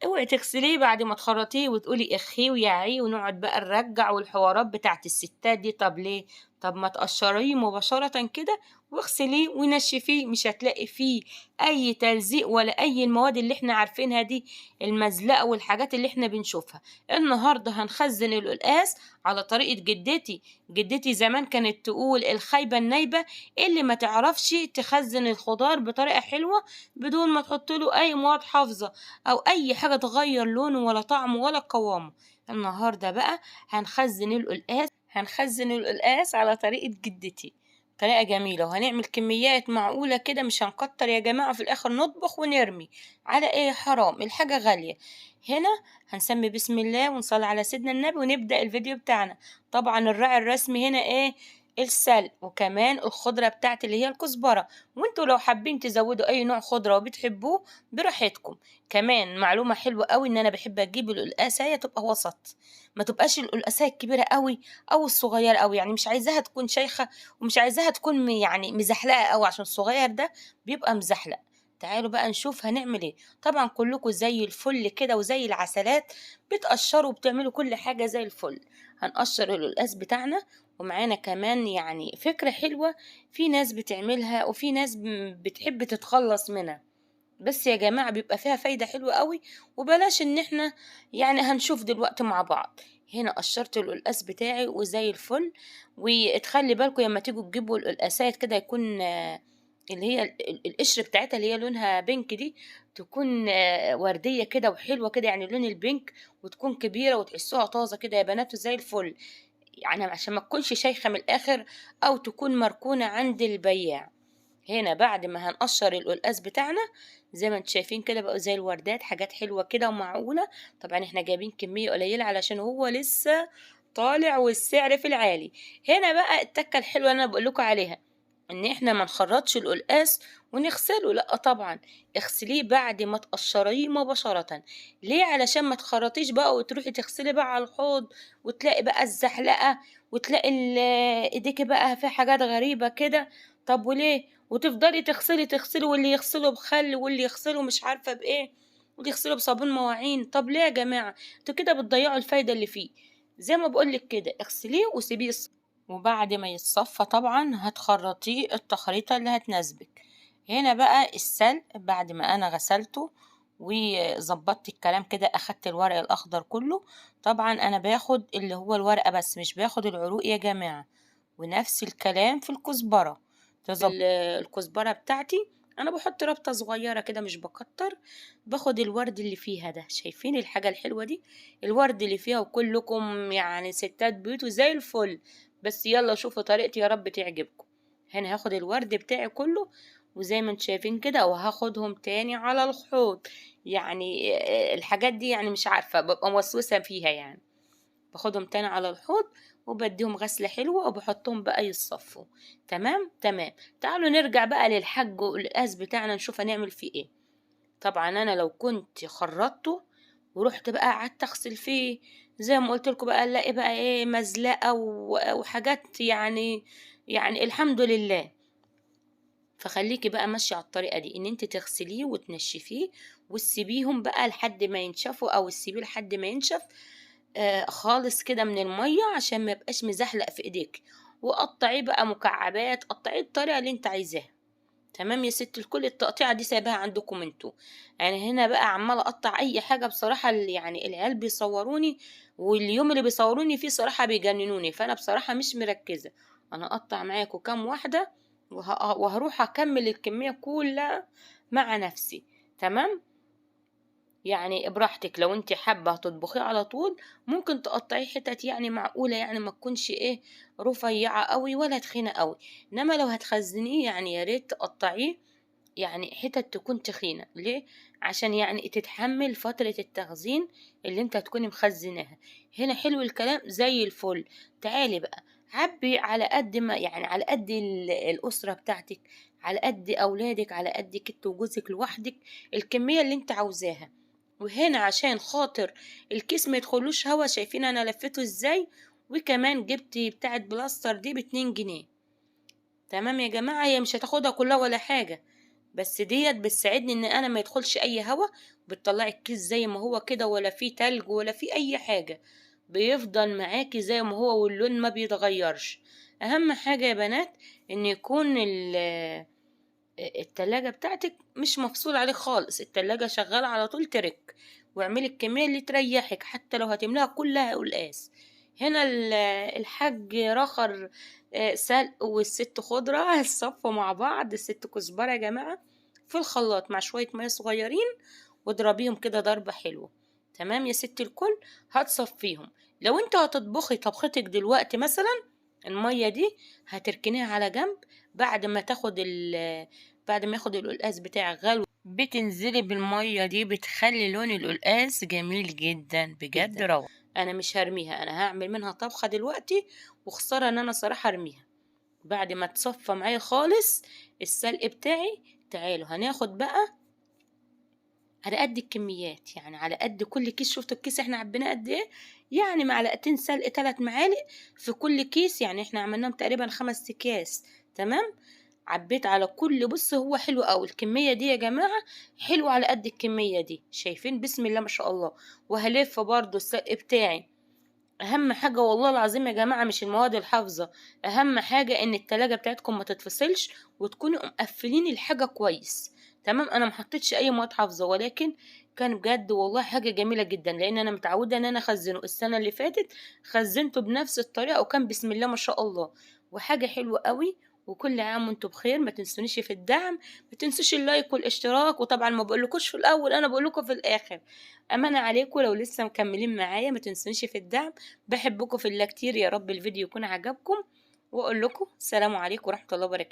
اوعي تغسليه بعد ما تخرطيه وتقولي اخيه وياعيه ونقعد بقى نرجع والحوارات بتاعت الستات دي. طب ليه؟ طب ما تقشريه مباشرة كده واغسليه ونشفيه، مش هتلاقي فيه اي تلزيق ولا اي المواد اللي احنا عارفينها دي، المزلقة والحاجات اللي احنا بنشوفها. النهاردة هنخزن القلقاس على طريقة جدتي. جدتي زمان كانت تقول الخايبة النايبة اللي ما تعرفش تخزن الخضار بطريقة حلوة بدون ما تحط له اي مواد حافظة او اي حاجة تغير لونه ولا طعمه ولا قوامه. النهاردة بقى هنخزن القلقاس على طريقة جدتي، طريقة جميلة، وهنعمل كميات معقولة كده، مش هنكتر يا جماعة في الآخر نطبخ ونرمي على إيه، حرام، الحاجة غالية. هنا هنسمي بسم الله ونصلي على سيدنا النبي ونبدأ الفيديو بتاعنا. طبعا الراعي الرسمي هنا إيه؟ السلق، وكمان الخضرة بتاعت اللي هي الكزبرة، وانتوا لو حابين تزودوا أي نوع خضرة وبتحبوه براحتكم. كمان معلومة حلوة قوي إن أنا بحب أجيب القلقاسية تبقى وسط، ما تبقاش القلقاسية الكبيرة قوي أو الصغيرة قوي، يعني مش عايزاها تكون شيخة ومش عايزاها تكون يعني مزحلقة قوي، عشان الصغير ده بيبقى مزحلق. تعالوا بقى نشوف هنعمل ايه. طبعا كلكم زي الفل كده وزي العسلات، بتقشروا وبتعملوا كل حاجة زي الفل. هنقشر القلقاس بتاعنا، ومعانا كمان يعني فكرة حلوة، في ناس بتعملها وفي ناس بتحب تتخلص منها، بس يا جماعة بيبقى فيها فايدة حلوة قوي، وبلاش ان احنا يعني هنشوف دلوقتي مع بعض. هنا قشرت القلقاس بتاعي وزي الفل. وتخلي بالكم لما تيجوا تجيبوا القلقاسات كده يكون اللي هي القشر بتاعتها اللي هي لونها بينك دي، تكون وردية كده وحلوة كده، يعني لون البينك، وتكون كبيرة وتحسوها طازة كده يا بنات زي الفل، يعني عشان ما تكونش شيخة من الآخر أو تكون مركونة عند البياع. هنا بعد ما هنقشر القلقاس بتاعنا زي ما انتم شايفين كده بقوا زي الوردات، حاجات حلوة كده ومعقولة. طبعا احنا جايبين كمية قليلة علشان هو لسه طالع والسعر في العالي. هنا بقى التكة الحلوة اللي انا بقول لكم عليها، ان احنا ما نخرطش القلقاس ونغسله، لا طبعا اغسليه بعد ما تقشريه مباشرة. ليه؟ علشان ما تخرطيش بقى وتروحي تغسلي بقى على الحوض وتلاقي بقى الزحلقة، وتلاقي ايديكي بقى في حاجات غريبة كده. طب وليه؟ وتفضلي تغسلي واللي يغسله بخل واللي يغسله مش عارفة بايه واللي يغسله بصابون مواعين. طب ليه يا جماعة؟ انتوا كده بتضيعوا الفايدة اللي فيه. زي ما بقولك كده اغسليه وسيبيه وبعد ما يتصفى طبعا هتخرطيه التخريطة اللي هتناسبك. هنا بقى السلق، بعد ما انا غسلته وظبطت الكلام كده، اخدت الورق الاخضر كله. طبعا انا باخد اللي هو الورقة بس، مش باخد العروق يا جماعة. ونفس الكلام في الكزبرة، الكزبرة بتاعتي انا بحط ربطة صغيرة كده مش بكتر. باخد الورد اللي فيها ده، شايفين الحاجة الحلوة دي؟ الورد اللي فيها، وكلكم يعني ستات بيوت وزي الفل، بس يلا شوفوا طريقتي يا رب تعجبكم. هنا هاخد الورد بتاعي كله وزي ما انتم شايفين كده، وهاخدهم تاني على الحوض. يعني الحاجات دي يعني مش عارفة، ببقى موسوسة فيها يعني. باخدهم تاني على الحوض وبديهم غسلة حلوة وبحطهم بقى يتصفوا. تمام تمام. تعالوا نرجع بقى للحج والقاس بتاعنا نشوف هنعمل فيه ايه. طبعا انا لو كنت خرطته ورحت بقى قعدت اغسل فيه زي ما قلت لكم بقى، الاقي بقى ايه، مزلقة وحاجات يعني الحمد لله. فخليكي بقى ماشية على الطريقة دي، ان انت تغسليه وتنشفيه وتسيبيهم بقى لحد ما ينشفوا، او تسيبيه لحد ما ينشف خالص كده من المية عشان ما يبقاش مزحلق في ايديك. وقطعيه بقى مكعبات، قطعيه الطريقة اللي انت عايزاها. تمام يا ست الكل، التقطيعة دي سايباها عندكم انتوا. يعني هنا بقى عمالة اقطع اي حاجة بصراحة، يعني العيال بيصوروني، واليوم اللي بيصوروني فيه صراحة بيجننوني، فانا بصراحة مش مركزة. انا اقطع معاكم كام واحدة وهروح اكمل الكمية كلها مع نفسي. تمام. يعني براحتك، لو انت حابة تطبخيه على طول ممكن تقطعيه حتت يعني معقولة، يعني ما تكونش ايه، رفيعة قوي ولا تخينة قوي. انما لو هتخزنيه يعني يا ريت تقطعيه يعني حتت تكون تخينة. ليه؟ عشان يعني تتحمل فترة التخزين اللي انت هتكوني مخزناها. هنا حلو الكلام زي الفل. تعالي بقى عبي على قد ما، يعني على قد الأسرة بتاعتك، على قد أولادك، على قد كت وجوزك لوحدك، الكمية اللي انت عاوزاها. وهنا عشان خاطر الكيس ما يدخلوش هوا، شايفين انا لفيته ازاي؟ وكمان جبت بتاعة بلاستر دي ب2 جنيه. تمام يا جماعة، هي مش هتاخدها كلها ولا حاجة، بس ديت بتساعدني ان انا ما يدخلش اي هوا بتطلعي الكيس زي ما هو كده، ولا فيه تلج ولا فيه اي حاجة، بيفضل معاكي زي ما هو واللون ما بيتغيرش. اهم حاجة يا بنات ان يكون التلاجة بتاعتك مش مفصول عليه خالص، التلاجة شغالة على طول ترك، واعملي الكمية اللي تريحك حتى لو هتملاها كلها قلقاس. هنا الحاج رخر سلق، والست خضرة هتصفوا مع بعض، الست كزبرة يا جماعة في الخلاط مع شوية مية صغيرين، واضربيهم كده ضربة حلوة. تمام يا ست الكل، هتصفيهم. لو انت هتطبخي طبختك دلوقتي مثلا، المية دي هتركنيها على جنب. بعد ما تاخد بعد ما ياخد القلقاس بتاعك غلو، بتنزلي بالمية دي، بتخلي لون القلقاس جميل جدا بجد روعة. انا مش هرميها، انا هعمل منها طبخة دلوقتي، وخسارة ان انا صراحة ارميها. بعد ما تصفى معايا خالص السلق بتاعي، تعالوا هناخد بقى على قد الكميات، يعني على قد كل كيس. شفتوا الكيس احنا عبيناه قد ايه؟ يعني معلقتين سلق 3 معالق في كل كيس، يعني احنا عملناهم تقريبا 5 اكياس. تمام، عبيت على كل. بص هو حلو قوي الكميه دي يا جماعه، حلو على قد الكميه دي، شايفين؟ بسم الله ما شاء الله. وهلف برضو السلق بتاعي. اهم حاجه والله العظيم يا جماعه مش المواد الحافظه، اهم حاجه ان التلاجة بتاعتكم ما تتفصلش، وتكونوا مقفلين الحاجه كويس. تمام، انا محطتش اي مواد حافظه، ولكن كان بجد والله حاجه جميله جدا، لان انا متعوده ان انا اخزنه. السنه اللي فاتت خزنته بنفس الطريقه، وكان بسم الله ما شاء الله، وحاجه حلوه قوي. وكل عام وانتم بخير. ما تنسونيش في الدعم، ما تنسوش اللايك والاشتراك. وطبعا ما بقولكوش في الاول، انا بقولكوا في الاخر. امانه عليكم لو لسه مكملين معايا، ما تنسونيش في الدعم. بحبكم في الله كتير، يا رب الفيديو يكون عجبكم، واقول لكم السلام عليكم ورحمة الله وبركاته.